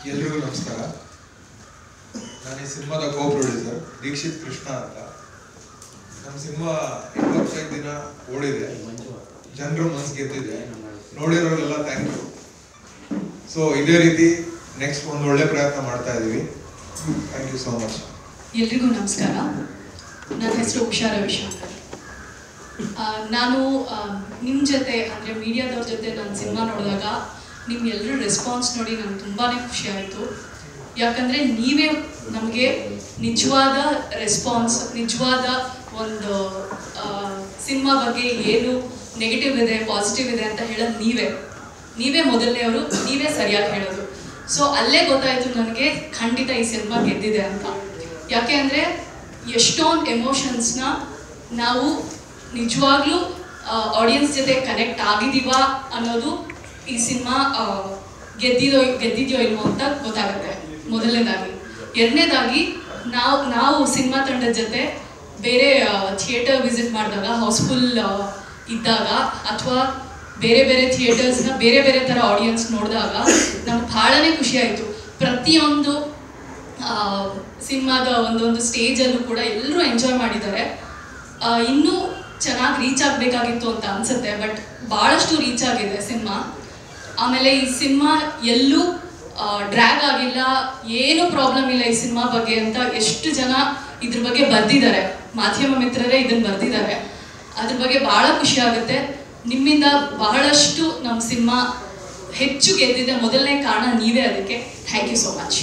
ಎಲ್ರಿಗೂ ನಮಸ್ಕಾರ. ನಾನು ಈ ಸಿನಿಮಾದ ಕೋ ಪ್ರೊಡ್ಯೂಸರ್ ದೀಕ್ಷಿತ್ ಕೃಷ್ಣ ಅಂತ. ನಮ್ಮ ಸಿನಿಮಾ 25 ದಿನ ಓಡಿದೆ, ಜನರು ಮನಸ್ಸು ಗೆದ್ದಿದೆ. ನೋಡಿರೋರೆಲ್ಲ ಥ್ಯಾಂಕ್ ಯು. ಸೊ ಇದೇ ರೀತಿ ನೆಕ್ಸ್ಟ್ ಒಂದು ಒಳ್ಳೆ ಪ್ರಯತ್ನ ಮಾಡ್ತಾ ಇದೀವಿ. Thank you so much. ಎಲ್ರಿಗೂ ನಮಸ್ಕಾರ. ನನ್ನ ಹೆಸರು ಉಷಾ ರವಿಶಂಕರ್. ನಾನು ನಿಮ್ಮ ಜೊತೆ ಅಂದರೆ ಮೀಡಿಯಾದವ್ರ ಜೊತೆ ನನ್ನ ಸಿನಿಮಾ ನೋಡಿದಾಗ ನಿಮ್ಗೆಲ್ಲರೂ ರೆಸ್ಪಾನ್ಸ್ ನೋಡಿ ನನಗೆ ತುಂಬಾ ಖುಷಿ ಆಯಿತು. ಯಾಕಂದರೆ ನೀವೇ ನಮಗೆ ನಿಜವಾದ ರೆಸ್ಪಾನ್ಸ್, ನಿಜವಾದ ಒಂದು ಸಿನಿಮಾ ಬಗ್ಗೆ ಏನು ನೆಗೆಟಿವ್ ಇದೆ ಪಾಸಿಟಿವ್ ಇದೆ ಅಂತ ಹೇಳೋದು ನೀವೇ ಮೊದಲನೇವರು, ನೀವೇ ಸರಿಯಾಗಿ ಹೇಳೋದು. ಸೊ ಅಲ್ಲೇ ಗೊತ್ತಾಯಿತು ನನಗೆ ಖಂಡಿತ ಈ ಸಿನಿಮಾ ಗೆದ್ದಿದೆ ಅಂತ. ಯಾಕೆ ಅಂದರೆ ಎಷ್ಟೊಂದು ಎಮೋಷನ್ಸ್ನ ನಾವು ನಿಜವಾಗ್ಲೂ ಆಡಿಯನ್ಸ್ ಜೊತೆ ಕನೆಕ್ಟ್ ಆಗಿದ್ದೀವಾ ಅನ್ನೋದು ಈ ಸಿನಿಮಾ ಗೆದ್ದಿದೆಯೋ ಇಲ್ವೋ ಅಂತ ಗೊತ್ತಾಗುತ್ತೆ ಮೊದಲನೇದಾಗಿ. ಎರಡನೇದಾಗಿ ನಾವು ಸಿನಿಮಾ ತಂಡದ ಜೊತೆ ಬೇರೆ ಥಿಯೇಟರ್ ವಿಸಿಟ್ ಮಾಡಿದಾಗ, ಹೌಸ್ಫುಲ್ ಇದ್ದಾಗ ಅಥವಾ ಬೇರೆ ಬೇರೆ ಥಿಯೇಟರ್ಸ್ನ ಬೇರೆ ಬೇರೆ ಥರ ಆಡಿಯನ್ಸ್ ನೋಡಿದಾಗ ನಮ್ಗೆ ಭಾಳನೇ ಖುಷಿ ಆಯಿತು. ಪ್ರತಿಯೊಂದು ಸಿನಿಮಾದ ಒಂದೊಂದು ಸ್ಟೇಜಲ್ಲೂ ಕೂಡ ಎಲ್ಲರೂ ಎಂಜಾಯ್ ಮಾಡಿದ್ದಾರೆ. ಇನ್ನೂ ಚೆನ್ನಾಗಿ ರೀಚ್ ಆಗಬೇಕಾಗಿತ್ತು ಅಂತ ಅನಿಸುತ್ತೆ, ಬಟ್ ಭಾಳಷ್ಟು ರೀಚ್ ಆಗಿದೆ ಸಿನಿಮಾ. ಆಮೇಲೆ ಈ ಸಿನಿಮಾ ಎಲ್ಲೂ ಡ್ರ್ಯಾಗ್ ಆಗಿಲ್ಲ, ಏನೂ ಪ್ರಾಬ್ಲಮ್ ಇಲ್ಲ ಈ ಸಿನಿಮಾ ಬಗ್ಗೆ ಅಂತ ಎಷ್ಟು ಜನ ಇದ್ರ ಬಗ್ಗೆ ಬರೆದಿದ್ದಾರೆ, ಮಾಧ್ಯಮ ಮಿತ್ರರೇ ಇದನ್ನು ಬರೆದಿದ್ದಾರೆ. ಅದ್ರ ಬಗ್ಗೆ ಭಾಳ ಖುಷಿ ಆಗುತ್ತೆ. ನಿಮ್ಮಿಂದ ಬಹಳಷ್ಟು ನಮ್ಮ ಸಿನಿಮಾ ಹೆಚ್ಚು ಗೆದ್ದಿದೆ, ಮೊದಲನೇ ಕಾರಣ ನೀವೇ. ಅದಕ್ಕೆ ಥ್ಯಾಂಕ್ ಯು ಸೋ ಮಚ್.